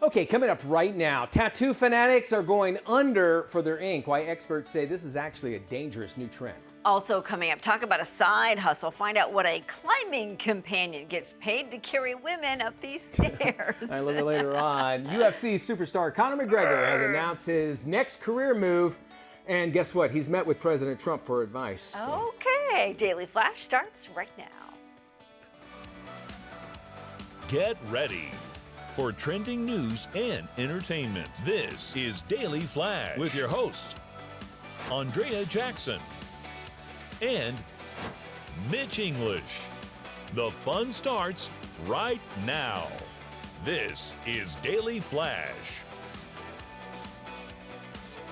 Okay, coming up right now, tattoo fanatics are going under for their ink. Why experts say this is actually a dangerous new trend. Also coming up, talk about a side hustle. Find out what a climbing companion gets paid to carry women up these stairs. A little bit later on, UFC superstar Conor McGregor has announced his next career move. And guess what? He's met with President Trump for advice. So. Okay, Daily Flash starts right now. Get ready for trending news and entertainment. This is Daily Flash with your hosts, Andrea Jackson and Mitch English. The fun starts right now. This is Daily Flash.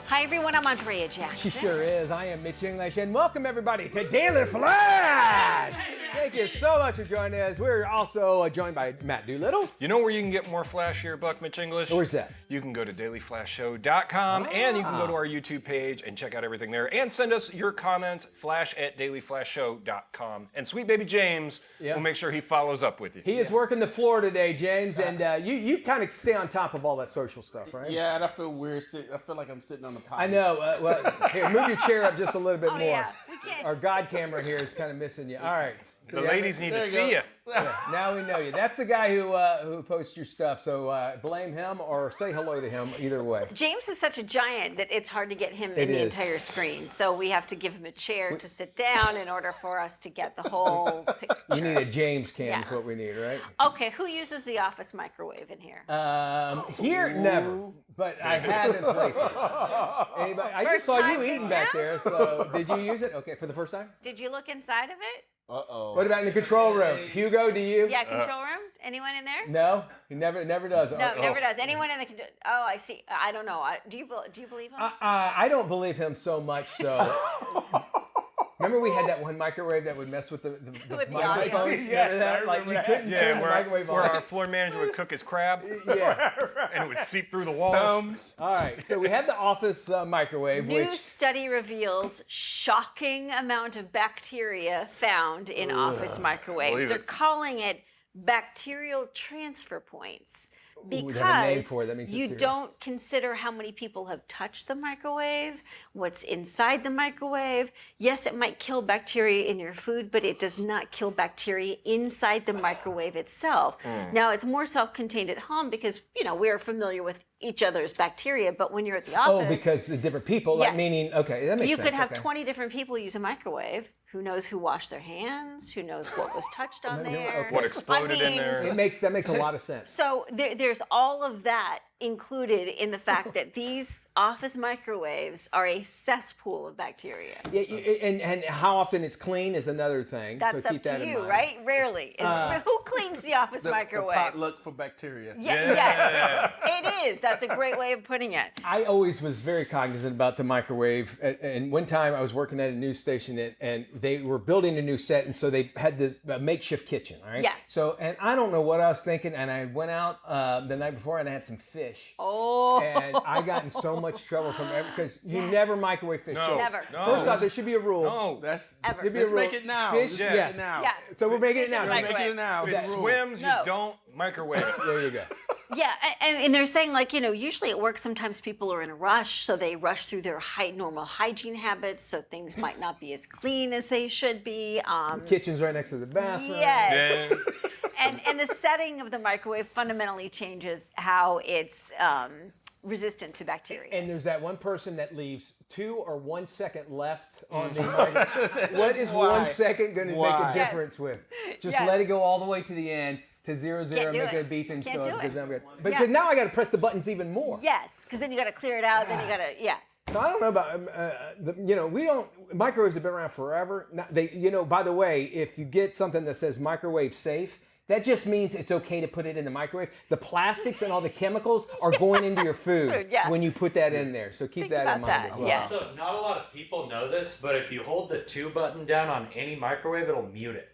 Hi everyone, I'm Andrea Jackson. She sure is. I am Mitch English, and welcome everybody to Daily Flash. Thank you so much for joining us. We're also joined by Matt Doolittle. You know where you can get more Flash here, Buck, Mitch English? Where's that? You can go to dailyflashshow.com and you can go to our YouTube page and check out everything there. And send us your comments, flash@dailyflashshow.com. And sweet baby James will make sure he follows up with you. He is working the floor today, James, and you kind of stay on top of all that social stuff, right? Yeah, and I feel weird. I feel like I'm sitting on the potty. I know. Well, here, move your chair up just a little bit more. Yeah, we can't. Our God camera here is kind of missing you. All right. The ladies need to see you. Yeah, now we know you. That's the guy who posts your stuff, so blame him or say hello to him, either way. James is such a giant that it's hard to get him in the entire screen. So we have to give him a chair to sit down in order for us to get the whole picture. You need a James cam Yes. is what we need, right? Okay, who uses the office microwave in here? Here, never, but I have in places. Anybody? I just First saw time you just eating back now? there, so did you use it? Okay, for the first time? Did you look inside of it? Uh-oh. What about in the control room? Hugo, do you? Yeah, control room? Anyone in there? No? He never does. No, never does. Anyone in the control? Oh, I see. I don't know. Do you believe him? I don't believe him so much, so... Remember we had that one microwave that would mess with the With the microphones? audio. Remember that? Like you couldn't turn the where microwave our on. floor manager would cook his crab Yeah. and it would seep through the walls. All right, so we have the office microwave, New which... study reveals shocking amount of bacteria found in office microwaves. Believe They're it. calling it bacterial transfer points we have a name because for it. That means it's you serious. don't consider how many people have touched the microwave, what's inside the microwave. Yes, it might kill bacteria in your food, but it does not kill bacteria inside the microwave itself. Now, it's more self-contained at home because, we're familiar with each other's bacteria, but when you're at the office... Oh, because the different people, like Yes. meaning, okay, that makes You sense. could have okay. 20 different people use a microwave. Who knows who washed their hands? Who knows what was touched on there? Okay. What exploded in there. That makes a lot of sense. So there's all of that included in the fact that these office microwaves are a cesspool of bacteria. Yeah, and how often it's clean is another thing. That's so keep up to that in you, mind. right? Rarely. Who cleans the office The microwave? potluck for bacteria. Yes, it is. That's a great way of putting it. I always was very cognizant about the microwave. And one time I was working at a news station and they were building a new set, and so they had this makeshift kitchen, all right? Yeah. So, and I don't know what I was thinking, and I went out the night before and I had some fish. Oh. And I got in so much trouble from because you never microwave fish. No. So Never. No. First off, there should be a rule. No. That's Ever. Should be a let's rule. make it now. Fish, Let's yes. make it now. Yeah. So we're making it now. Fish in the We're making it now. If it It's a rule. swims, No. you don't microwave it. There you go. Yeah, and they're saying usually at work sometimes people are in a rush, so they rush through their normal hygiene habits, so things might not be as clean as they should be. Kitchen's right next to the bathroom. Yes. Yeah. And the setting of the microwave fundamentally changes how it's resistant to bacteria. And there's that one person that leaves 2 or 1 second left on the microwave. What is Why? 1 second going to make Why? a difference with? Just Yes. let it go all the way to the end to 0, 0, Can't do make it. a beeping Can't so do because it. I'm good. But because now I got to press the buttons even more. Yes, because then you got to clear it out. Then you got to So I don't know about we don't microwaves have been around forever. By the way, if you get something that says microwave safe, that just means it's okay to put it in the microwave. The plastics and all the chemicals are going into your food Yeah. when you put that in there. So keep Think that in about mind that, as well. yeah. So not a lot of people know this, but if you hold the 2 button down on any microwave, it'll mute it.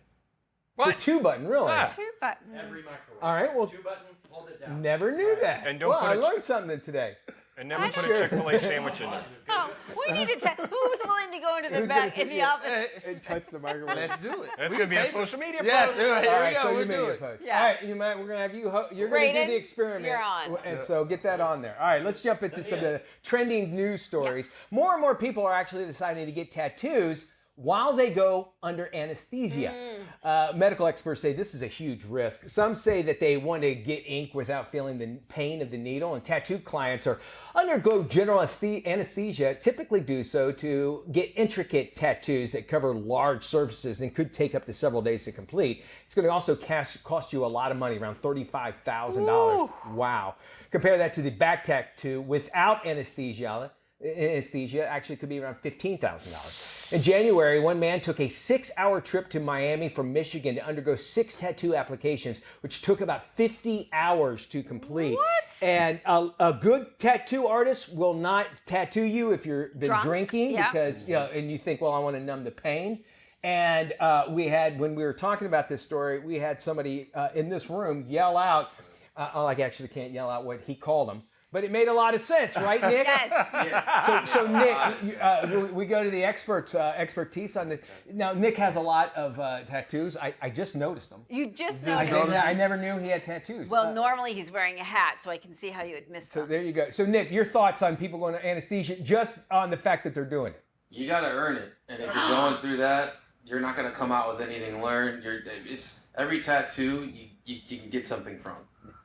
The 2 button, really? Ah. two buttons. Every microwave. All right, well, 2 button, hold it down. never knew that. And don't well, put I a learned something today. And never put Sure. a Chick-fil-A sandwich in there. Oh, we need to who's willing me go into the Who's gonna back in take the it? office. And touch the microwave. Let's do it. That's We gonna be a tape it. social media Yes, post. here All we right, go. so We'll you make do a it. post. Yeah. All right, you might. We're gonna have you. You're gonna do Raiden, the experiment. you're on. And so get that on there. All right, let's jump into some of the trending news stories. More and more people are actually deciding to get tattoos while they go under anesthesia. Medical experts say this is a huge risk. Some say that they want to get ink without feeling the pain of the needle, and tattoo clients are undergo general anesthesia, typically do so to get intricate tattoos that cover large surfaces and could take up to several days to complete. It's going to also cost you a lot of money, around $35,000. Wow. Compare that to the back tattoo without anesthesia actually could be around $15,000. In January, one man took a 6-hour trip to Miami from Michigan to undergo 6 tattoo applications, which took about 50 hours to complete. What? And a good tattoo artist will not tattoo you if you've been Drunk? drinking, Yeah. because and you think, well, I want to numb the pain. And when we were talking about this story, we had somebody in this room yell out. I actually can't yell out what he called them. But it made a lot of sense, right, Nick? Yes. So Nick, we go to the expertise on this. Now, Nick has a lot of tattoos. I just noticed them. You just I noticed. never knew he had tattoos. Well, normally he's wearing a hat, so I can see how you would miss so them. there you go. So Nick, your thoughts on people going to anesthesia just on the fact that they're doing it? You gotta earn it, and if you're going through that, you're not gonna come out with anything learned. It's every tattoo you can get something from.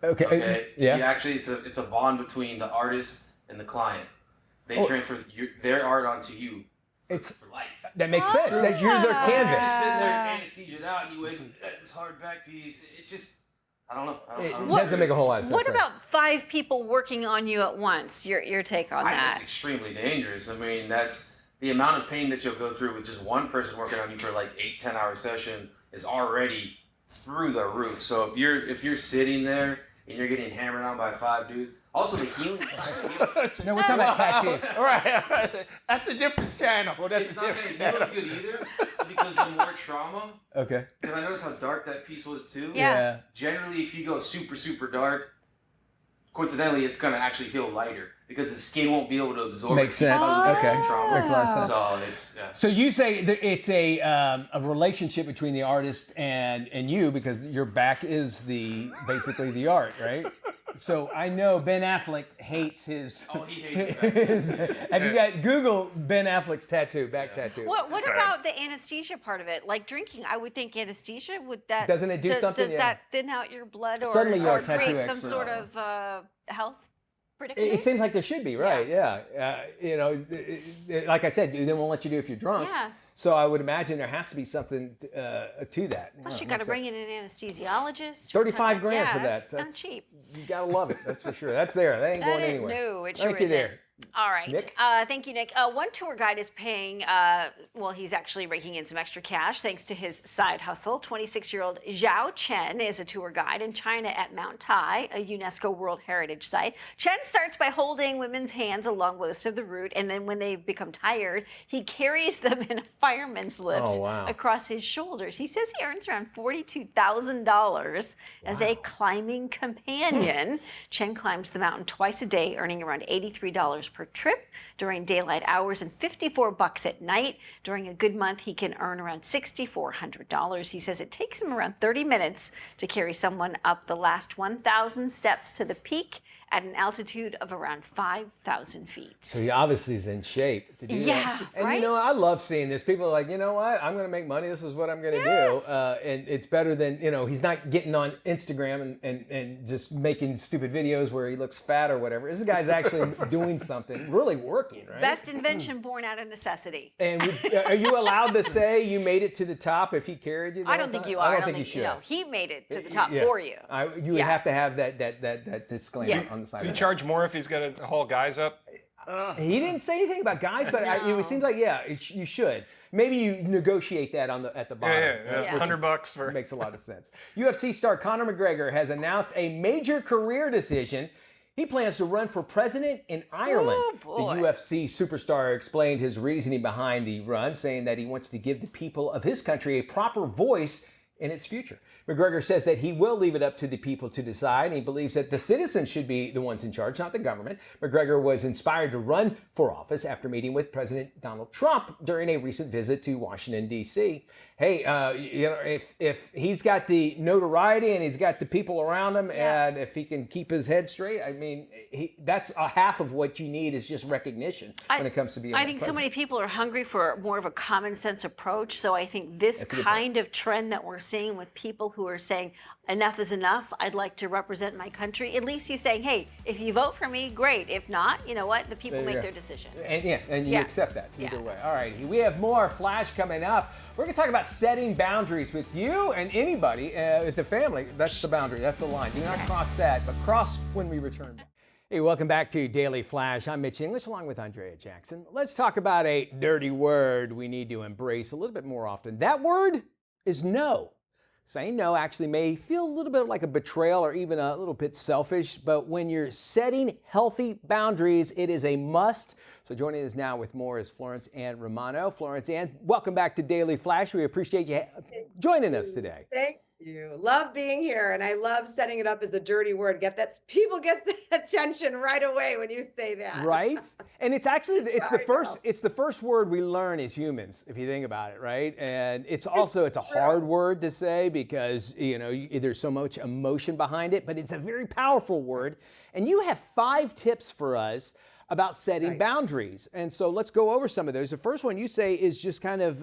Okay. Yeah. You actually, it's a bond between the artist and the client. They transfer their art onto you. It's For life. that makes sense. That you're their You're canvas. sitting there anesthesied out, and you wake up at this hard back piece. It's just, I don't know. I It don't doesn't make a whole lot of sense. What right? about 5 people working on you at once? Your take on It's that? extremely dangerous. I mean, that's the amount of pain that you'll go through with just one person working on you for like 8-10 hour session is already through the roof. So if you're sitting there and you're getting hammered on by 5 dudes, also the healing. No, we're talking about tattoos. All right. That's a different channel. That's It's a not gonna different feel as channel. good either because the more trauma. Okay. Because I noticed how dark that piece was too. Yeah. Generally, if you go super, super dark, coincidentally, it's gonna actually heal lighter because the skin won't be able to absorb. Makes it sense. because of the Okay. trauma. Makes a lot of sense. So it's So you say that it's a relationship between the artist and you, because your back is basically the art, right? So I know Ben Affleck hates his. Oh, he hates Have you got Google Ben Affleck's back tattoo? What about the anesthesia part of it? Like drinking, I would think anesthesia would that Doesn't it do something? Does Yeah. that thin out your blood or, Suddenly you're a or tattoo create some expert. sort of health predicament? It seems like there should be, right? Yeah. Like I said, they won't let you do it if you're drunk. Yeah. So I would imagine there has to be something to that. Plus, you got to bring in an anesthesiologist. 35 grand yeah, for that. That's not cheap. You gotta love it. That's for sure. That's there. That ain't going anywhere. No, it sure Thank you isn't. there. All right. Nick? Thank you, Nick. One tour guide is paying, he's actually raking in some extra cash thanks to his side hustle. 26-year-old Zhao Chen is a tour guide in China at Mount Tai, a UNESCO World Heritage Site. Chen starts by holding women's hands along most of the route, and then when they become tired, he carries them in a fireman's lift across his shoulders. He says he earns around $42,000 as a climbing companion. Chen climbs the mountain twice a day, earning around $83 per trip during daylight hours and $54 at night. During a good month, he can earn around $6,400. He says it takes him around 30 minutes to carry someone up the last 1,000 steps to the peak at an altitude of around 5,000 feet. So he obviously is in shape to do Yeah, that. And right? you know, I love seeing this. People are like, you know what? I'm going to make money. This is what I'm going to Yes. do. And it's better than, he's not getting on Instagram and just making stupid videos where he looks fat or whatever. This guy's actually doing something, really working, right? Best invention born out of necessity. And are you allowed to say you made it to the top if he carried you? I don't think you are. I don't think you should. No, he made it to the top Yeah. for you. You would have to have that disclaimer Yes. on the side. Does he of it. charge more if he's got to haul guys up? He didn't say anything about guys, but it seems like you should. Maybe you negotiate that at the bottom. Yeah. $100 for. Makes a lot of sense. UFC star Conor McGregor has announced a major career decision. He plans to run for president in Ireland. Oh, boy. The UFC superstar explained his reasoning behind the run, saying that he wants to give the people of his country a proper voice in its future. McGregor says that he will leave it up to the people to decide. He believes that the citizens should be the ones in charge, not the government. McGregor was inspired to run for office after meeting with President Donald Trump during a recent visit to Washington, D.C. Hey, if he's got the notoriety and he's got the people around him, and if he can keep his head straight, I mean, that's a half of what you need is just recognition when it comes to being. I think so many people are hungry for more of a common sense approach. So I think this kind of trend that we're seeing with people who are saying enough is enough, I'd like to represent my country. At least he's saying, hey, if you vote for me, great. If not, you know what? The people make their decision. And you accept that either way. All right, we have more Flash coming up. We're going to talk about setting boundaries with you and anybody, with the family. That's the boundary. That's the line. Do not cross that, but cross when we return back. Hey, welcome back to Daily Flash. I'm Mitch English along with Andrea Jackson. Let's talk about a dirty word we need to embrace a little bit more often. That word is no. Saying no actually may feel a little bit like a betrayal or even a little bit selfish, but when you're setting healthy boundaries, it is a must. So joining us now with more is Florence Ann Romano. Florence Ann, welcome back to Daily Flash. We appreciate you joining us today. Thank you. Love being here, and I love setting it up as a dirty word. People get the attention right away when you say that. Right? And it's actually it's the first word we learn as humans, if you think about it, right? And it's a hard word to say because there's so much emotion behind it, but it's a very powerful word. And you have 5 tips for us about setting boundaries. And so let's go over some of those. The first one you say is just kind of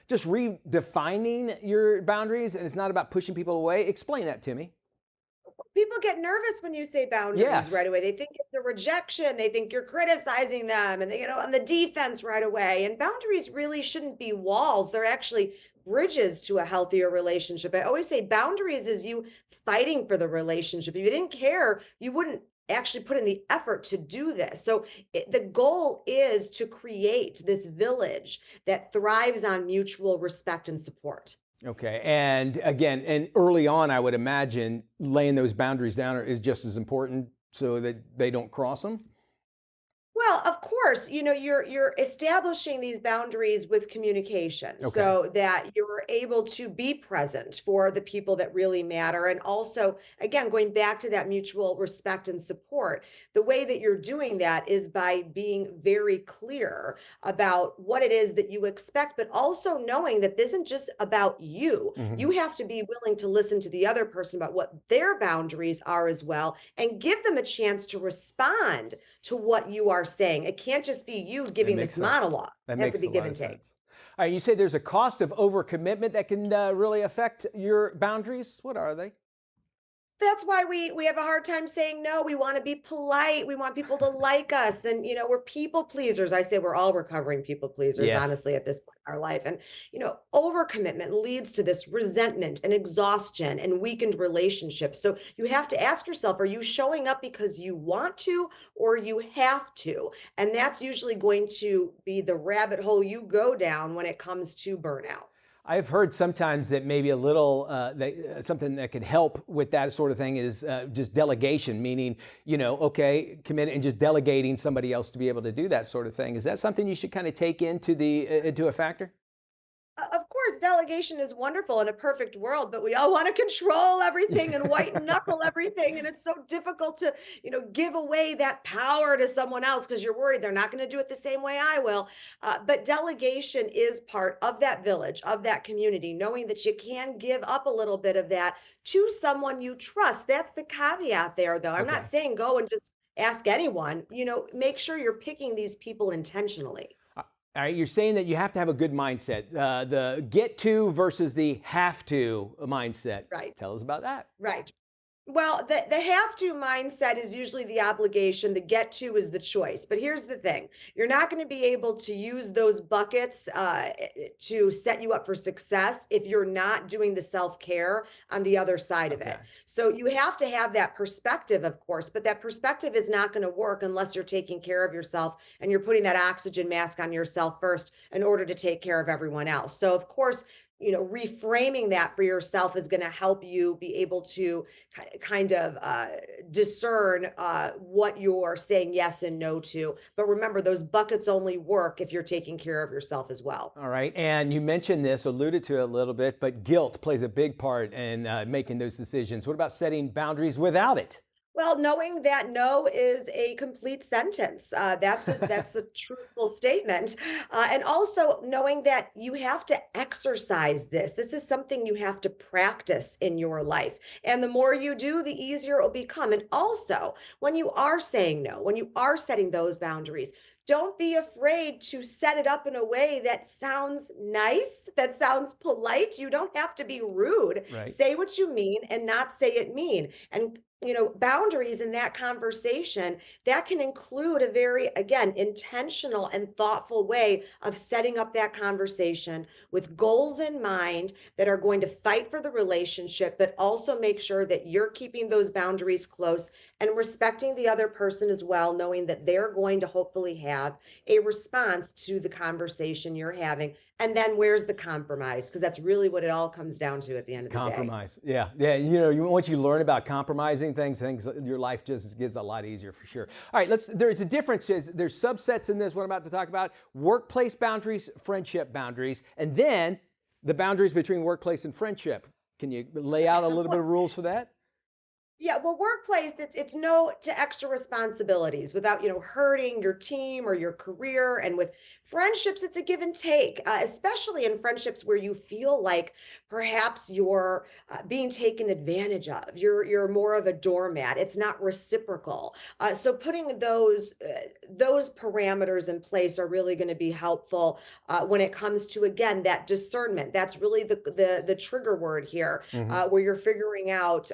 just redefining your boundaries, and it's not about pushing people away. Explain that to me. People get nervous when you say boundaries right away. They think it's a rejection. They think you're criticizing them, and they get on the defense right away. And boundaries really shouldn't be walls. They're actually bridges to a healthier relationship. I always say boundaries is you fighting for the relationship. If you didn't care, you wouldn't actually put in the effort to do this. So the goal is to create this village that thrives on mutual respect and support. Okay. And again, and early on, I would imagine laying those boundaries down is just as important so that they don't cross them. Well, of course, you're establishing these boundaries with communication so that you're able to be present for the people that really matter. And also, again, going back to that mutual respect and support, the way that you're doing that is by being very clear about what it is that you expect, but also knowing that this isn't just about you. Mm-hmm. You have to be willing to listen to the other person about what their boundaries are as well, and give them a chance to respond to what you are saying. It can't just be you giving this monologue. That makes a give and take. All right, you say there's a cost of overcommitment that can really affect your boundaries. What are they? That's why we have a hard time saying no. We want to be polite. We want people to like us. And, we're people pleasers. I say we're all recovering people pleasers, honestly, at this point in our life. And, overcommitment leads to this resentment and exhaustion and weakened relationships. So you have to ask yourself, are you showing up because you want to or you have to? And that's usually going to be the rabbit hole you go down when it comes to burnout. I've heard sometimes that maybe a little something that could help with that sort of thing is just delegation, meaning, commit and just delegating somebody else to be able to do that sort of thing. Is that something you should kind of take into a factor? Of course, delegation is wonderful in a perfect world, but we all want to control everything and white knuckle everything. And it's so difficult to, give away that power to someone else because you're worried they're not going to do it the same way I will. But delegation is part of that village, of that community, knowing that you can give up a little bit of that to someone you trust. That's the caveat there, though. I'm not saying go and just ask anyone, make sure you're picking these people intentionally. All right, you're saying that you have to have a good mindset, the get to versus the have to mindset. Right. Tell us about that. Right. Well, the have to mindset is usually the obligation. The get to is the choice. But here's the thing. You're not going to be able to use those buckets to set you up for success if you're not doing the self-care on the other side of it. So you have to have that perspective, of course, but that perspective is not going to work unless you're taking care of yourself and you're putting that oxygen mask on yourself first in order to take care of everyone else. So, of course, reframing that for yourself is going to help you be able to kind of discern what you're saying yes and no to. But remember, those buckets only work if you're taking care of yourself as well. All right. And you mentioned this, alluded to it a little bit, but guilt plays a big part in making those decisions. What about setting boundaries without it? Well, knowing that no is a complete sentence. That's a truthful statement. And also knowing that you have to exercise this. This is something you have to practice in your life. And the more you do, the easier it will become. And also, when you are saying no, when you are setting those boundaries, don't be afraid to set it up in a way that sounds nice, that sounds polite. You don't have to be rude. Right. Say what you mean and not say it mean. And boundaries in that conversation, that can include a very, again, intentional and thoughtful way of setting up that conversation with goals in mind that are going to fight for the relationship, but also make sure that you're keeping those boundaries close and respecting the other person as well, knowing that they're going to hopefully have a response to the conversation you're having. And then where's the compromise? Because that's really what it all comes down to at the end of the day. Compromise. Yeah. Once you learn about compromising things, your life just gets a lot easier for sure. All right, there's a difference. There's subsets in this, what I'm about to talk about: workplace boundaries, friendship boundaries, and then the boundaries between workplace and friendship. Can you lay out a little bit of rules for that? Yeah, well, workplace, it's no to extra responsibilities without, hurting your team or your career. And with friendships, it's a give and take, especially in friendships where you feel like perhaps you're being taken advantage of. You're more of a doormat. It's not reciprocal. So putting those parameters in place are really going to be helpful when it comes to, again, that discernment. That's really the trigger word here, where you're figuring out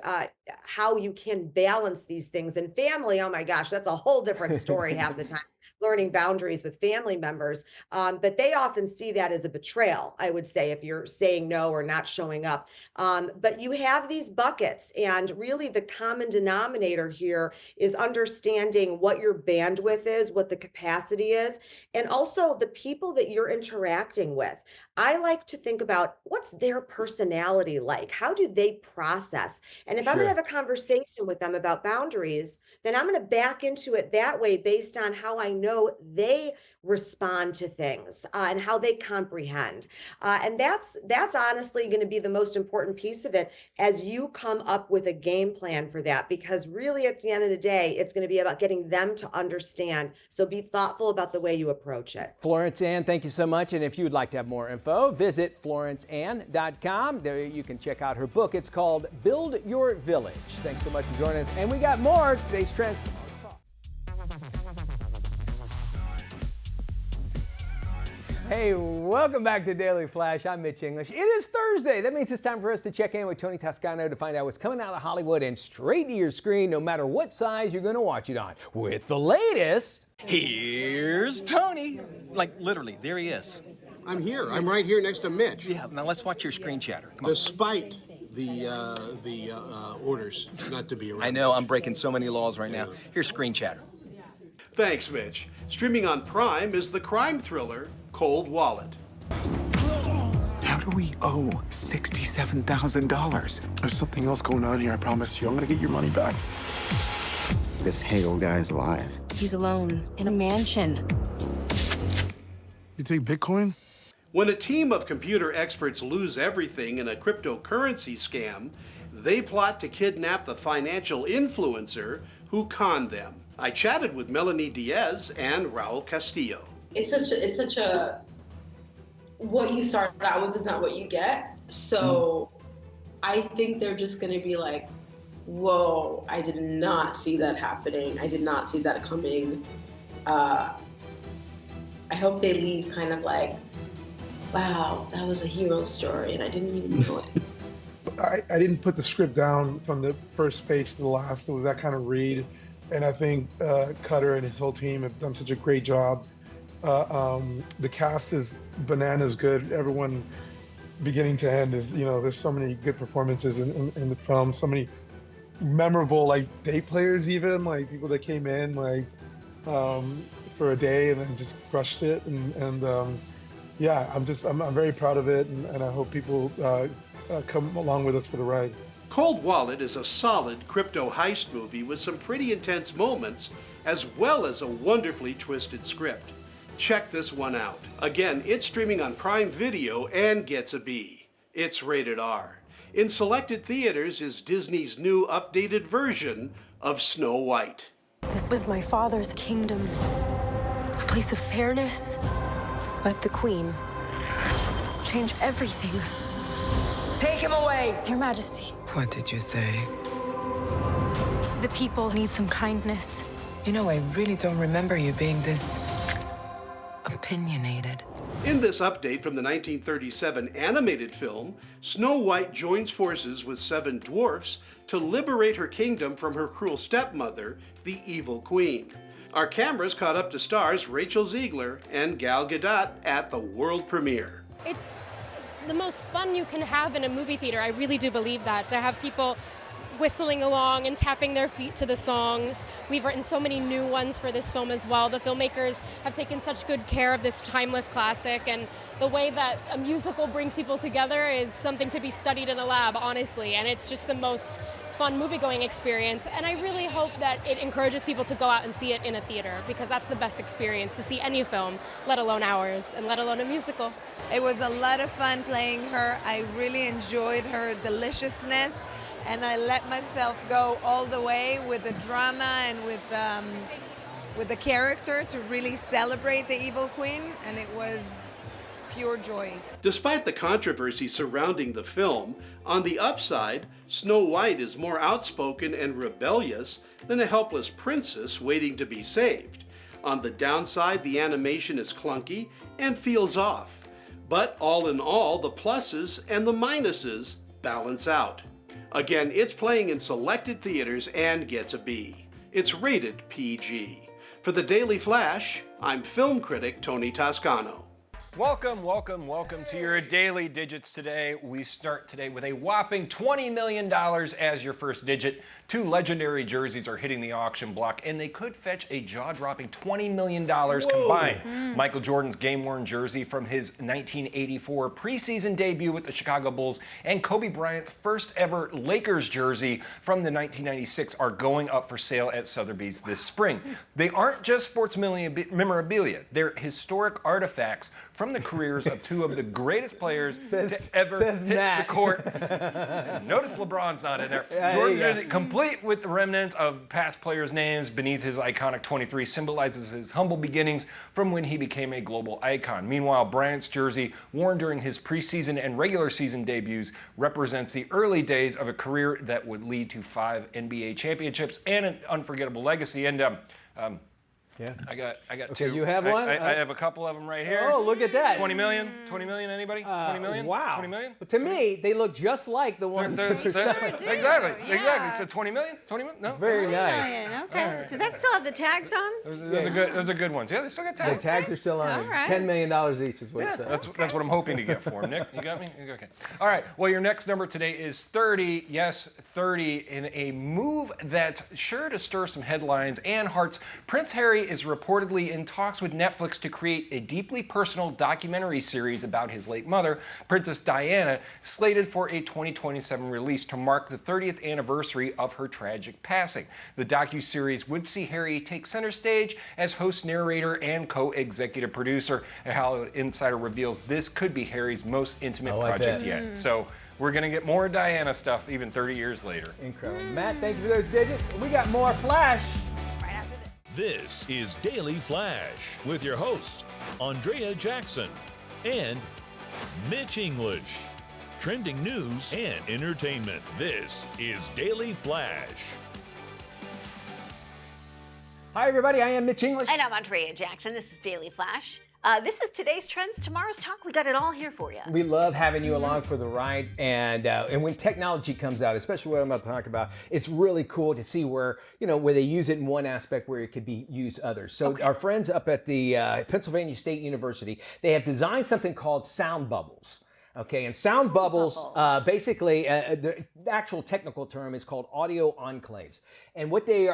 how you can balance these things. And family, oh my gosh, that's a whole different story half the time, learning boundaries with family members. But they often see that as a betrayal, I would say, if you're saying no or not showing up. But you have these buckets, and really the common denominator here is understanding what your bandwidth is, what the capacity is, and also the people that you're interacting with. I like to think about what's their personality like? How do they process? And if I'm going to have a conversation with them about boundaries, then I'm going to back into it that way based on how I know they respond to things and how they comprehend. And that's honestly going to be the most important piece of it as you come up with a game plan for that, because really at the end of the day, it's going to be about getting them to understand. So be thoughtful about the way you approach it. Florence Ann, thank you so much. And if you would like to have more info, visit florenceann.com. There you can check out her book. It's called Build Your Village. Thanks so much for joining us. And we got more. Today's trends. Hey, welcome back to Daily Flash. I'm Mitch English. It is Thursday. That means it's time for us to check in with Tony Toscano to find out what's coming out of Hollywood and straight to your screen, no matter what size you're going to watch it on. With the latest. Here's Tony. Like, literally, there he is. I'm here. I'm right here next to Mitch. Yeah, now let's watch your screen chatter. Come on. Despite the orders not to be around. I know, I'm breaking so many laws right now. Here's screen chatter. Thanks, Mitch. Streaming on Prime is the crime thriller Cold Wallet. How do we owe $67,000? There's something else going on here, I promise you. I'm gonna get your money back. This Hagel guy's alive. He's alone in a mansion. You take Bitcoin? When a team of computer experts lose everything in a cryptocurrency scam, they plot to kidnap the financial influencer who conned them. I chatted with Melanie Diaz and Raul Castillo. It's such a what you start out with is not what you get. So I think they're just going to be like, whoa, I did not see that happening. I did not see that coming. I hope they leave kind of like, wow, that was a hero story and I didn't even know it. I didn't put the script down from the first page to the last. It was that kind of read. And I think Cutter and his whole team have done such a great job. The cast is bananas good. Everyone, beginning to end, is, there's so many good performances in the film. So many memorable, like, day players, even, like, people that came in, like, for a day and then just crushed it. And yeah, I'm very proud of it, and I hope people come along with us for the ride. Cold Wallet is a solid crypto heist movie with some pretty intense moments, as well as a wonderfully twisted script. Check this one out. Again, it's streaming on Prime Video and gets a B. It's rated R. In selected theaters is Disney's new updated version of Snow White. This was my father's kingdom, a place of fairness. But the Queen changed everything. Take him away! Your Majesty, What did you say? the people need some kindness. You know, I really don't remember you being this opinionated. In this update from the 1937 animated film, Snow White joins forces with 7 dwarfs to liberate her kingdom from her cruel stepmother, the evil queen. Our cameras caught up to stars Rachel Ziegler and Gal Gadot at the world premiere. It's the most fun you can have in a movie theater. I really do believe that, to have people whistling along and tapping their feet to the songs. We've written so many new ones for this film as well. The filmmakers have taken such good care of this timeless classic, and the way that a musical brings people together is something to be studied in a lab, honestly, and it's just the most fun movie-going experience, and I really hope that it encourages people to go out and see it in a theater, because that's the best experience to see any film, let alone ours, and let alone a musical. It was a lot of fun playing her. I really enjoyed her deliciousness, and I let myself go all the way with the drama and with the character to really celebrate the evil queen, and it was pure joy. Despite the controversy surrounding the film, on the upside, Snow White is more outspoken and rebellious than a helpless princess waiting to be saved. On the downside, the animation is clunky and feels off. But all in all, the pluses and the minuses balance out. Again, it's playing in selected theaters and gets a B. It's rated PG. For the Daily Flash, I'm film critic Tony Toscano. Welcome, welcome, welcome to your Daily Digits today. We start today with a whopping $20 million as your first digit. 2 legendary jerseys are hitting the auction block, and they could fetch a jaw-dropping $20 million combined. Michael Jordan's game-worn jersey from his 1984 preseason debut with the Chicago Bulls and Kobe Bryant's first ever Lakers jersey from the 1996 are going up for sale at Sotheby's this spring. They aren't just sports memorabilia. They're historic artifacts from the careers of 2 of the greatest players to ever hit the court. Notice LeBron's not in there. Jordan's jersey, complete with the remnants of past players' names beneath his iconic 23, symbolizes his humble beginnings from when he became a global icon. Meanwhile, Bryant's jersey, worn during his preseason and regular season debuts, represents the early days of a career that would lead to 5 NBA championships and an unforgettable legacy. And yeah. I got okay, 2. you have one? I have a couple of them right here. Oh, look at that. 20 million? 20 million, anybody? 20 million? Wow. 20 million? But to me, they look just like the ones that they're selling. Exactly. So 20 million? 20 million? No? Very nice. Okay. Does that still have the tags on? Those are good ones. Yeah, they still got tags. The tags are still on. All right. $10 million each is what it says. That's what I'm hoping to get for them. Nick, you got me? Okay. All right. Well, your next number today is 30. Yes, 30. In a move that's sure to stir some headlines and hearts, Prince Harry is reportedly in talks with Netflix to create a deeply personal documentary series about his late mother, Princess Diana, slated for a 2027 release to mark the 30th anniversary of her tragic passing. The docuseries would see Harry take center stage as host, narrator, and co-executive producer. A Hollywood insider reveals this could be Harry's most intimate project yet. So we're going to get more Diana stuff even 30 years later. Incredible. Matt, thank you for those digits. We got more Flash. This is Daily Flash with your hosts, Andrea Jackson and Mitch English. Trending news and entertainment. This is Daily Flash. Hi, everybody. I am Mitch English. And I'm Andrea Jackson. This is Daily Flash. This is today's trends, tomorrow's talk. We got it all here for you. We love having you along for the ride, and when technology comes out, especially what I'm about to talk about, it's really cool to see where they use it in one aspect where it could be used others. So our friends up at the Pennsylvania State University, they have designed something called sound bubbles. Okay, and sound bubbles, basically, the actual technical term is called audio enclaves. And what they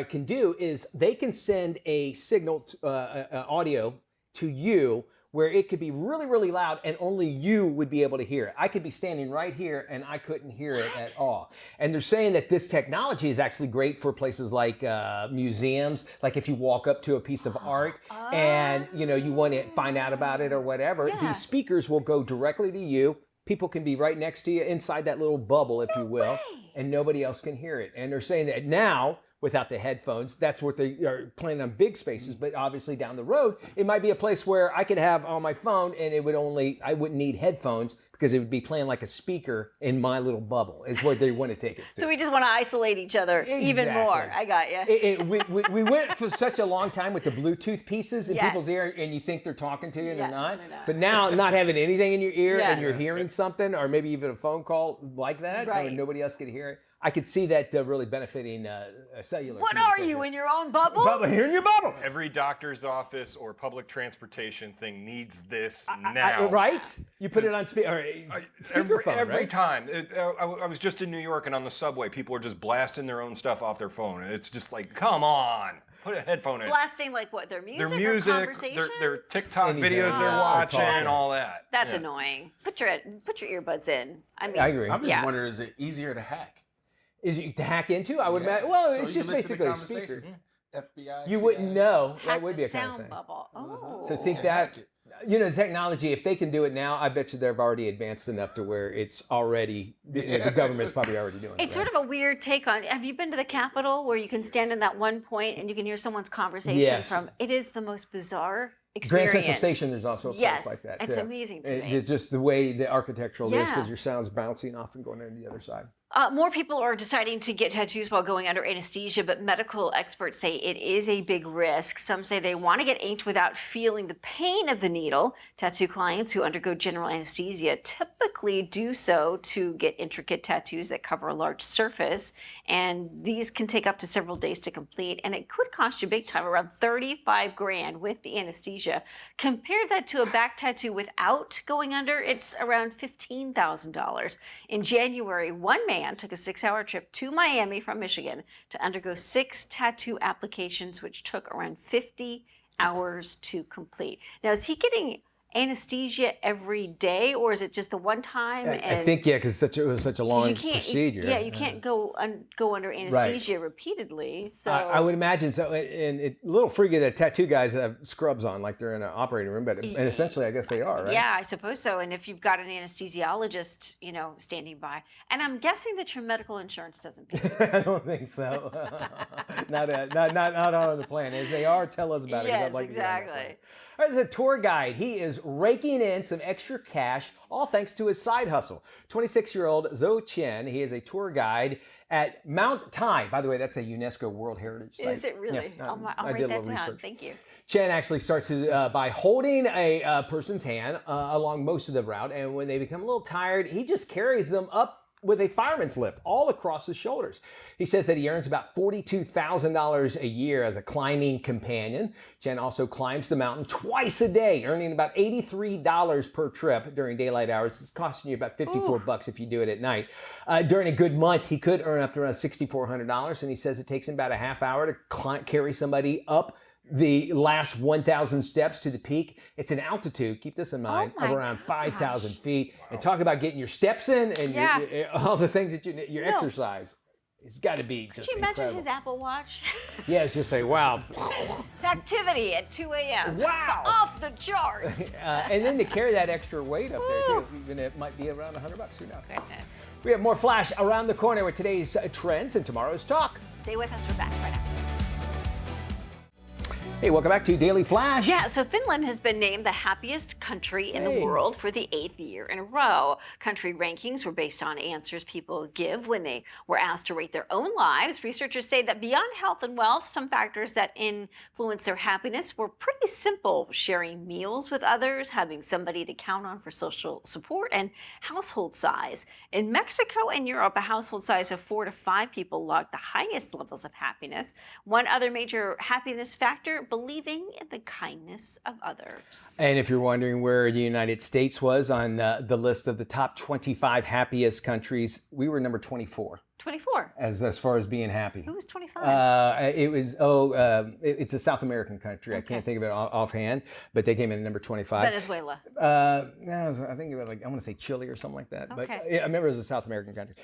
can do is they can send a signal, audio, to you where it could be really, really loud and only you would be able to hear it. I could be standing right here and I couldn't hear it at all. And they're saying that this technology is actually great for places like museums, like if you walk up to a piece of art and you want to find out about it or whatever, these speakers will go directly to you. People can be right next to you inside that little bubble, if you will, and nobody else can hear it. And they're saying that now, without the headphones, that's what they are planning on, big spaces, but obviously down the road, it might be a place where I could have on my phone and I wouldn't need headphones because it would be playing like a speaker in my little bubble is where they want to take it to. So we just want to isolate each other even more. I got you. We went for such a long time with the Bluetooth pieces in people's ear and you think they're talking to you and they're not. But now not having anything in your ear and you're hearing something or maybe even a phone call like that or nobody else could hear it. I could see that really benefiting cellular. What are you, in your own bubble? Here in your bubble. Every doctor's office or public transportation thing needs this now. Right? You put it on speakerphone, every time. I was just in New York and on the subway, people are just blasting their own stuff off their phone. And it's just like, come on. Put a headphone in. Blasting like what? Their music? Their music, or conversation? their TikTok videos they're watching, all that. That's annoying. Put your earbuds in. I mean, I agree. I'm just wondering, is it easier to hack? Is it to hack into? I would imagine. Well, So it's you just can listen to basically speakers. FBI. You wouldn't know. hack That would the be a kind of sound thing. bubble. Oh. So think that, the technology, if they can do it now, I bet you they've already advanced enough to where it's already, the government's probably already doing it. It's sort of a weird take on, have you been to the Capitol where you can stand in that one point and you can hear someone's conversation from, it is the most bizarre experience. Grand Central Station, there's also a place like that. It's amazing to me. It's just the way the architectural is because your sound's bouncing off and going into the other side. More people are deciding to get tattoos while going under anesthesia, but medical experts say it is a big risk. Some say they want to get inked without feeling the pain of the needle. Tattoo clients who undergo general anesthesia typically do so to get intricate tattoos that cover a large surface, and these can take up to several days to complete, and it could cost you big time, around $35,000 with the anesthesia. Compare that to a back tattoo without going under, it's around $15,000. In January, one man took a 6-hour trip to Miami from Michigan to undergo 6 tattoo applications, which took around 50 hours to complete. Now, is he getting anesthesia every day, or is it just the one time? I think, because it was such a long procedure. You can't go under anesthesia repeatedly. So I would imagine so. And it's a little freaky that tattoo guys have scrubs on like they're in an operating room, and essentially I guess they are, right? Yeah, I suppose so. And if you've got an anesthesiologist, standing by, and I'm guessing that your medical insurance doesn't pay. I don't think so. not on the plan. If they are, tell us about it. Yes, I'd like exactly. To get on that plan. All right, there's a tour guide. He is raking in some extra cash, all thanks to his side hustle. 26-year-old Zhou Chen, he is a tour guide at Mount Tai. By the way, that's a UNESCO World Heritage Site. Is it really? Yeah, I'll write that down. Research. Thank you. Chen actually starts by holding a person's hand along most of the route, and when they become a little tired, he just carries them up with a fireman's lift all across his shoulders. He says that he earns about $42,000 a year as a climbing companion. Chen also climbs the mountain twice a day, earning about $83 per trip during daylight hours. It's costing you about $54 if you do it at night. During a good month, he could earn up to around $6,400, and he says it takes him about a half hour to carry somebody up the last 1,000 steps to the peak. It's an altitude, keep this in mind, of around 5,000 feet. And talk about getting your steps in and all the things that your exercise. It's got to be just incredible. Could you imagine his Apple Watch? Yeah, it's just say, wow. Activity at 2 a.m. Wow. Off the charts. And then to carry that extra weight up there, too, even it might be around $100, who knows? Goodness. We have more Flash around the corner with today's trends and tomorrow's talk. Stay with us, we're back right after. Hey, welcome back to Daily Flash. Yeah, so Finland has been named the happiest country in the world for the 8th year in a row. Country rankings were based on answers people give when they were asked to rate their own lives. Researchers say that beyond health and wealth, some factors that influence their happiness were pretty simple: sharing meals with others, having somebody to count on for social support, and household size. In Mexico and Europe, a household size of 4 to 5 people logged the highest levels of happiness. One other major happiness factor: believing in the kindness of others. And if you're wondering where the United States was on the list of the top 25 happiest countries, we were number 24. 24. As far as being happy. Who was 25? It was it's a South American country. I can't think of it offhand, but they came in at number 25. Venezuela. I think it was I want to say Chile or something like that. But I remember it was a South American country.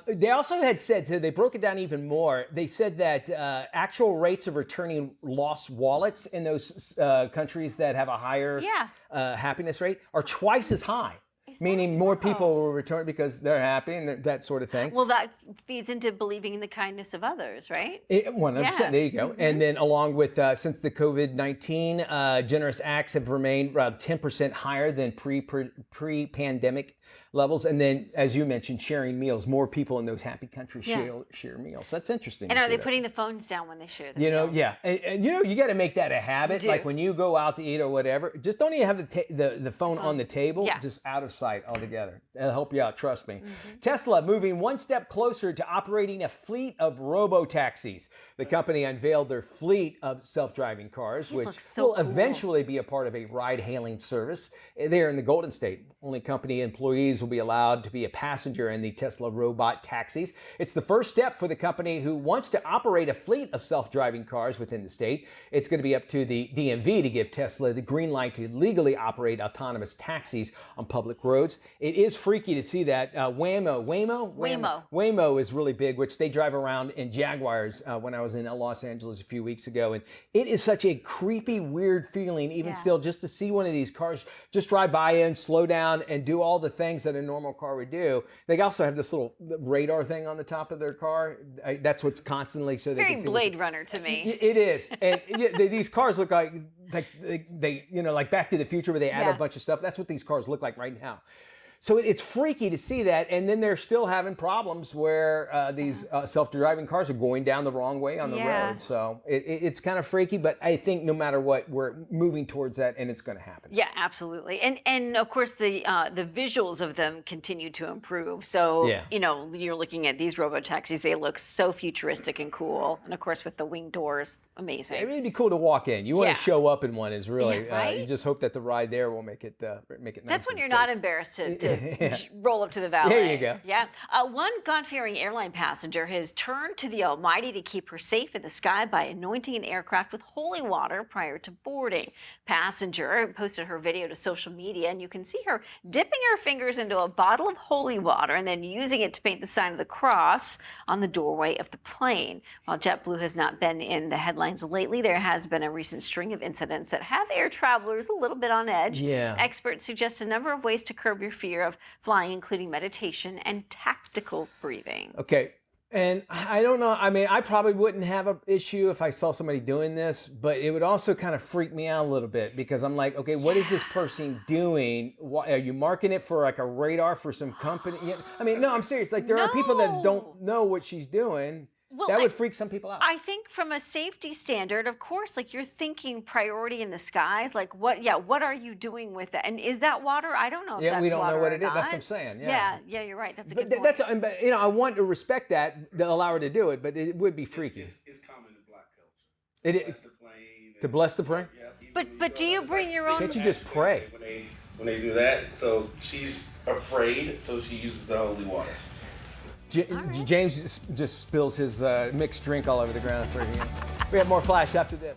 They also had said they broke it down even more. They said that actual rates of returning lost wallets in those countries that have a higher happiness rate are twice as high. Meaning more people will return because they're happy and that sort of thing. Well, that feeds into believing in the kindness of others, right? 100%. There you go. And then along with, since the COVID-19, generous acts have remained around 10% higher than pre-pandemic levels. And then, as you mentioned, sharing meals. More people in those happy countries share meals. That's interesting. And are they putting the phones down when they share the meals? And you got to make that a habit. Like when you go out to eat or whatever, just don't even have the phone on the table, just out of sight altogether. It'll help you out, trust me. Tesla moving one step closer to operating a fleet of robo-taxis. The company unveiled their fleet of self-driving cars, which will eventually be a part of a ride-hailing service there in the Golden State. Only company employees will be allowed to be a passenger in the Tesla robot taxis. It's the first step for the company who wants to operate a fleet of self-driving cars within the state. It's going to be up to the DMV to give Tesla the green light to legally operate autonomous taxis on public roads. It is freaky to see that. Waymo is really big, which they drive around in Jaguars when I was in Los Angeles a few weeks ago. And it is such a creepy, weird feeling, even still, just to see one of these cars just drive by and slow down and do all the things that a normal car would do. They also have this little radar thing on the top of their car. That's what's constantly so they Very can see Blade Runner to me. It is. And these cars look like they like Back to the Future where they add a bunch of stuff. That's what these cars look like right now. So it's freaky to see that, and then they're still having problems where these self-driving cars are going down the wrong way on the road. So it's kind of freaky, but I think no matter what, we're moving towards that, and it's going to happen. Yeah, absolutely. And of course, the visuals of them continue to improve. So, you're looking at these robo-taxis, they look so futuristic and cool. And of course, with the wing doors, amazing. It would be cool to walk in. You want to show up in one is really, right? You just hope that the ride there will make it nice. That's when you're not embarrassed to roll up to the valet. There you go. Yeah. One God-fearing airline passenger has turned to the Almighty to keep her safe in the sky by anointing an aircraft with holy water prior to boarding. Passenger posted her video to social media, and you can see her dipping her fingers into a bottle of holy water and then using it to paint the sign of the cross on the doorway of the plane. While JetBlue has not been in the headlines lately, there has been a recent string of incidents that have air travelers a little bit on edge. Yeah. Experts suggest a number of ways to curb your fear of flying, including meditation and tactical breathing. Okay. And I don't know. I mean, I probably wouldn't have an issue if I saw somebody doing this, but it would also kind of freak me out a little bit because I'm like, okay, what is this person doing? Why, are you marking it for like a radar for some company? I mean, no, I'm serious. Like there are people that don't know what she's doing. Well, that would freak some people out. I think from a safety standard, of course, like you're thinking priority in the skies, like what are you doing with it? And is that water? I don't know if that's water. Yeah, we don't know what or it is. not. That's what I'm saying. Yeah, you're right. That's a good point. That's, I want to respect that, allow her to do it, but it would be freaky. It's common in black culture. It is. To bless the plane? Yeah, but do you bring your own? Can't you just pray? When they do that, so she's afraid, so she uses the holy water. James just spills his mixed drink all over the ground for him. We have more Flash after this.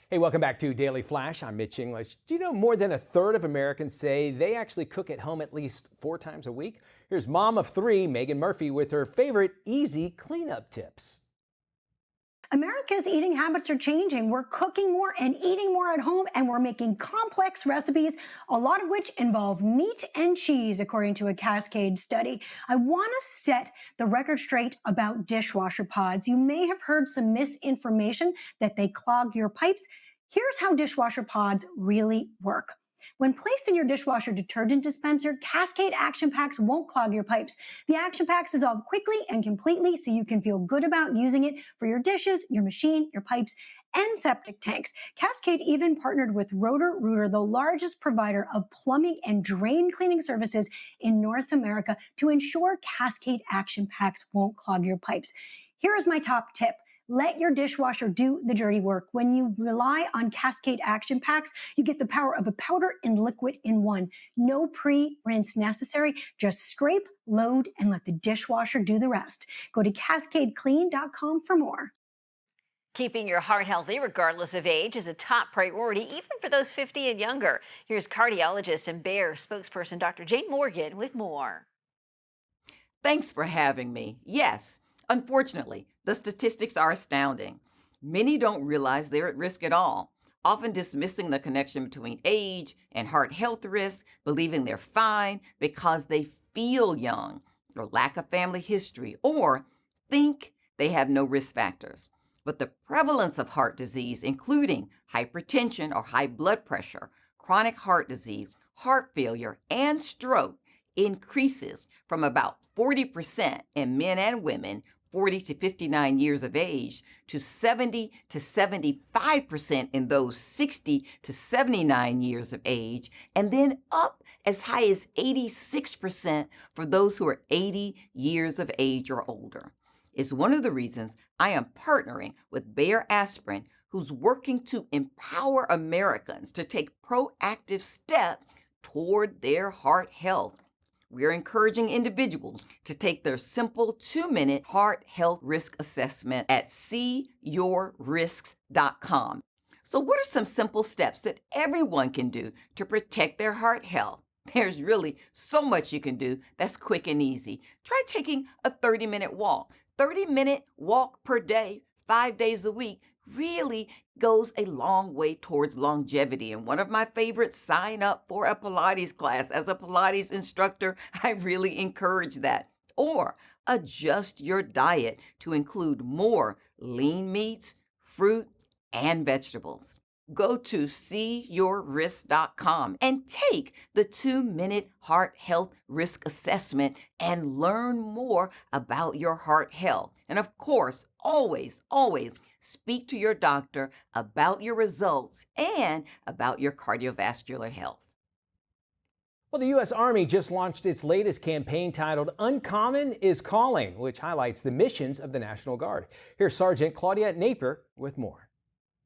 Hey, welcome back to Daily Flash. I'm Mitch English. Do you know more than a third of Americans say they actually cook at home at least 4 times a week? Here's mom of 3, Megan Murphy, with her favorite easy cleanup tips. America's eating habits are changing. We're cooking more and eating more at home, and we're making complex recipes, a lot of which involve meat and cheese, according to a Cascade study. I want to set the record straight about dishwasher pods. You may have heard some misinformation that they clog your pipes. Here's how dishwasher pods really work. When placed in your dishwasher detergent dispenser, Cascade Action Packs won't clog your pipes. The Action Packs dissolve quickly and completely so you can feel good about using it for your dishes, your machine, your pipes, and septic tanks. Cascade even partnered with Roto-Rooter, the largest provider of plumbing and drain cleaning services in North America, to ensure Cascade Action Packs won't clog your pipes. Here is my top tip. Let your dishwasher do the dirty work. When you rely on Cascade Action Packs, you get the power of a powder and liquid in one. No pre-rinse necessary. Just scrape, load, and let the dishwasher do the rest. Go to CascadeClean.com for more. Keeping your heart healthy regardless of age is a top priority, even for those 50 and younger. Here's cardiologist and Bayer spokesperson Dr. Jane Morgan with more. Thanks for having me. Yes, unfortunately, the statistics are astounding. Many don't realize they're at risk at all, often dismissing the connection between age and heart health risk, believing they're fine because they feel young, or lack a family history, or think they have no risk factors. But the prevalence of heart disease, including hypertension or high blood pressure, chronic heart disease, heart failure, and stroke, increases from about 40% in men and women 40 to 59 years of age to 70 to 75% in those 60 to 79 years of age, and then up as high as 86% for those who are 80 years of age or older. It's one of the reasons I am partnering with Bayer Aspirin, who's working to empower Americans to take proactive steps toward their heart health. We're encouraging individuals to take their simple 2-minute heart health risk assessment at seeyourrisks.com. So what are some simple steps that everyone can do to protect their heart health? There's really so much you can do that's quick and easy. Try taking a 30-minute walk. 30-minute walk per day, 5 days a week, really goes a long way towards longevity. And one of my favorites, sign up for a Pilates class. As a Pilates instructor, I really encourage that. Or adjust your diet to include more lean meats, fruit, and vegetables. Go to seeyourrisks.com and take the 2-minute heart health risk assessment and learn more about your heart health. And of course, always speak to your doctor about your results and about your cardiovascular health. Well, the U.S. Army just launched its latest campaign titled Uncommon is Calling, which highlights the missions of the National Guard. Here's Sergeant Claudia Napier with more.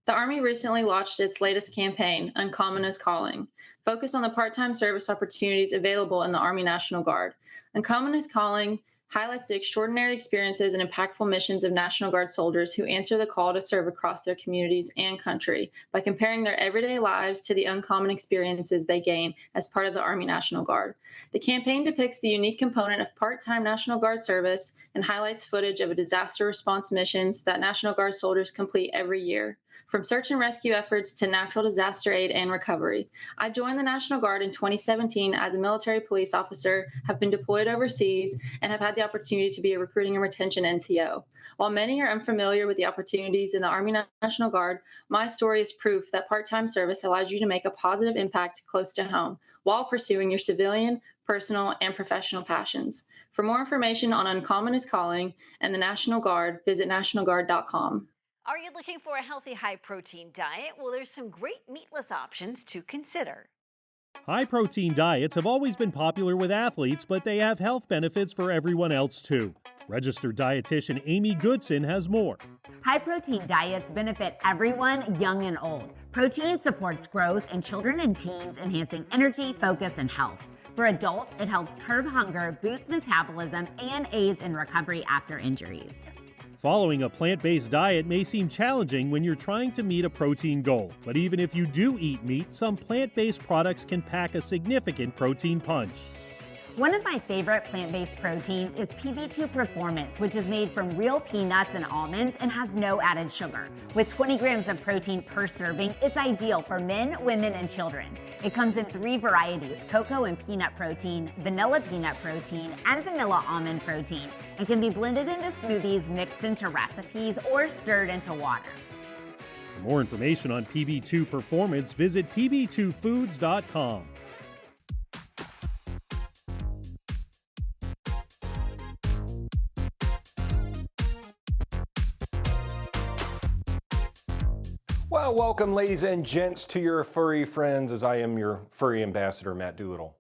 The Army recently launched its latest campaign, Uncommon is Calling, focused on the part-time service opportunities available in the Army National Guard. Uncommon is Calling highlights the extraordinary experiences and impactful missions of National Guard soldiers who answer the call to serve across their communities and country by comparing their everyday lives to the uncommon experiences they gain as part of the Army National Guard. The campaign depicts the unique component of part-time National Guard service and highlights footage of disaster response missions that National Guard soldiers complete every year, from search and rescue efforts to natural disaster aid and recovery. I joined the National Guard in 2017 as a military police officer, have been deployed overseas, and have had the opportunity to be a recruiting and retention NCO. While many are unfamiliar with the opportunities in the Army National Guard, my story is proof that part-time service allows you to make a positive impact close to home while pursuing your civilian, personal, and professional passions. For more information on Uncommon is Calling and the National Guard, visit nationalguard.com. Are you looking for a healthy, high-protein diet? Well, there's some great meatless options to consider. High-protein diets have always been popular with athletes, but they have health benefits for everyone else, too. Registered dietitian Amy Goodson has more. High-protein diets benefit everyone, young and old. Protein supports growth in children and teens, enhancing energy, focus, and health. For adults, it helps curb hunger, boost metabolism, and aids in recovery after injuries. Following a plant-based diet may seem challenging when you're trying to meet a protein goal, but even if you do eat meat, some plant-based products can pack a significant protein punch. One of my favorite plant-based proteins is PB2 Performance, which is made from real peanuts and almonds and has no added sugar. With 20 grams of protein per serving, it's ideal for men, women, and children. It comes in 3 varieties: cocoa and peanut protein, vanilla peanut protein, and vanilla almond protein, and can be blended into smoothies, mixed into recipes, or stirred into water. For more information on PB2 Performance, visit pb2foods.com. Well, welcome, ladies and gents, to your furry friends, as I am your furry ambassador, Matt Doolittle.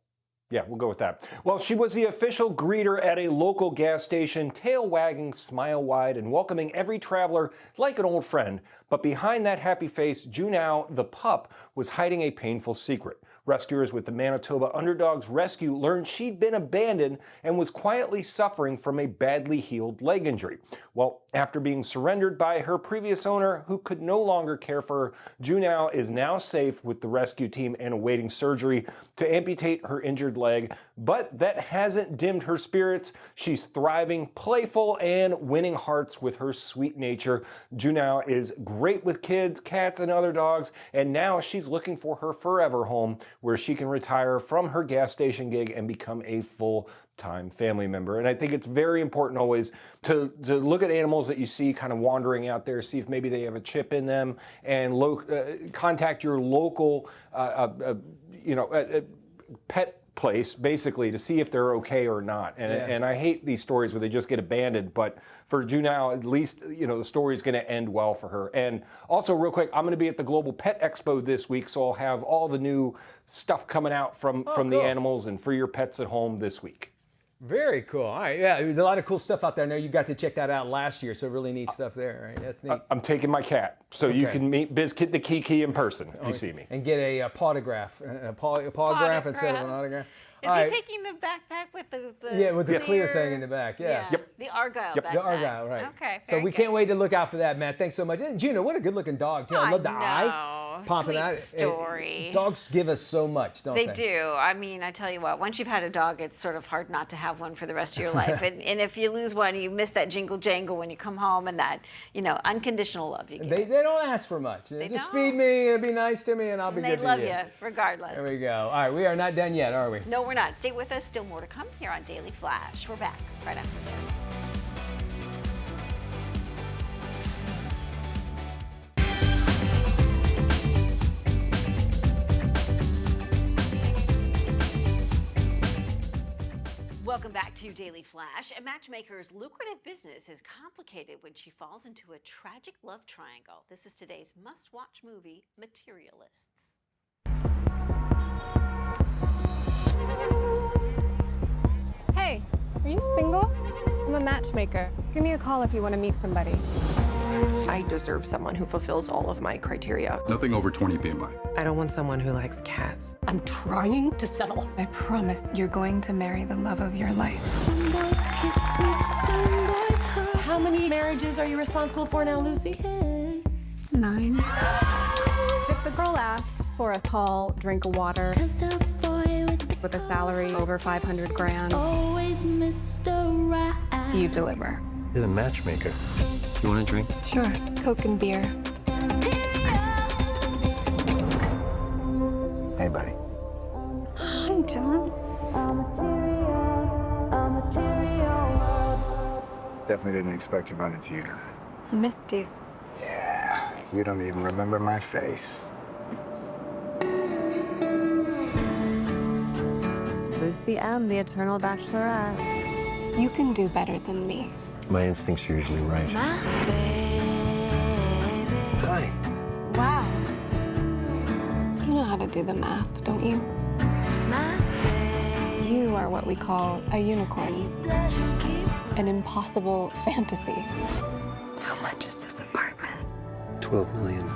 Yeah, we'll go with that. Well, she was the official greeter at a local gas station, tail wagging, smile wide, and welcoming every traveler like an old friend. But behind that happy face, Junao, the pup, was hiding a painful secret. Rescuers with the Manitoba Underdogs Rescue learned she'd been abandoned and was quietly suffering from a badly healed leg injury. Well, after being surrendered by her previous owner, who could no longer care for her, Junao is now safe with the rescue team and awaiting surgery to amputate her injured leg. But that hasn't dimmed her spirits. She's thriving, playful, and winning hearts with her sweet nature. Junao is great with kids, cats, and other dogs, and now she's looking for her forever home where she can retire from her gas station gig and become a full-time family member. And I think it's very important always to look at animals that you see kind of wandering out there, see if maybe they have a chip in them, and contact your local pet place basically to see if they're okay or not. And I hate these stories where they just get abandoned, but for Junao, at least, the story is going to end well for her. And also, real quick, I'm going to be at the Global Pet Expo this week, so I'll have all the new stuff coming out from the animals and for your pets at home this week. Very cool. All right, yeah, there's a lot of cool stuff out there. I know you got to check that out last year, so really neat stuff there, right? That's neat. I'm taking my cat, so you can meet Bizkit the Kiki in person if you see me. And get a pawtograph, pawtograph instead of an autograph. Is he taking the backpack with the yeah, with the clear thing in the back? Yes. Yeah. The Argyle backpack. The Argyle, right. Okay. So we can't wait to look out for that, Matt. Thanks so much. And Juno, what a good-looking dog too. I love the eye popping out. Story. Dogs give us so much, don't they? They do. I mean, I tell you what. Once you've had a dog, it's sort of hard not to have one for the rest of your life. And if you lose one, you miss that jingle jangle when you come home and that unconditional love you get. They don't ask for much. Just feed me and be nice to me, and I'll be good to you. They love you regardless. There we go. All right, we are not done yet, are we? No, we're not. Stay with us. Still more to come here on Daily Flash. We're back right after this. Welcome back to Daily Flash. A matchmaker's lucrative business is complicated when she falls into a tragic love triangle. This is today's must-watch movie, Materialists. Hey, are you single? I'm a matchmaker. Give me a call if you want to meet somebody. I deserve someone who fulfills all of my criteria. Nothing over 20 BMI. I don't want someone who likes cats. I'm trying to settle. I promise you're going to marry the love of your life. How many marriages are you responsible for now, Lucy? 9. If the girl asks for a call, drink of water, with a salary over 500 grand, you deliver. You're the matchmaker. You want a drink? Sure. Coke and beer. Hey, buddy. Hi, John. Definitely didn't expect to run into you tonight. I missed you. Yeah, you don't even remember my face. Lucy M., the Eternal Bachelorette. You can do better than me. My instincts are usually right. Hi. Wow. You know how to do the math, don't you? You are what we call a unicorn. An impossible fantasy. How much is this apartment? 12 million.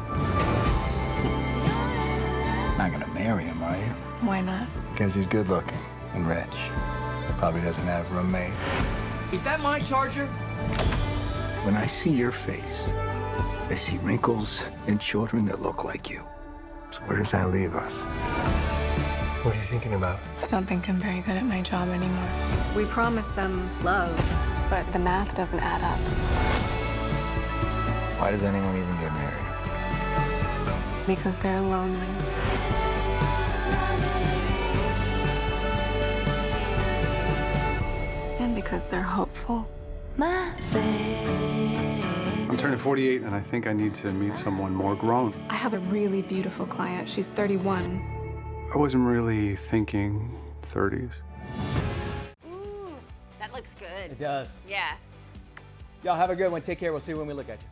Not gonna marry him, are you? Why not? Because he's good looking and rich. Probably doesn't have roommates. Is that my charger? When I see your face, I see wrinkles and children that look like you. So where does that leave us? What are you thinking about? I don't think I'm very good at my job anymore. We promised them love, but the math doesn't add up. Why does anyone even get married? Because they're lonely. And because they're hopeful. I'm turning 48, and I think I need to meet someone more grown. I have a really beautiful client. She's 31. I wasn't really thinking 30s. Ooh, that looks good. It does. Yeah. Y'all have a good one. Take care. We'll see you when we look at you.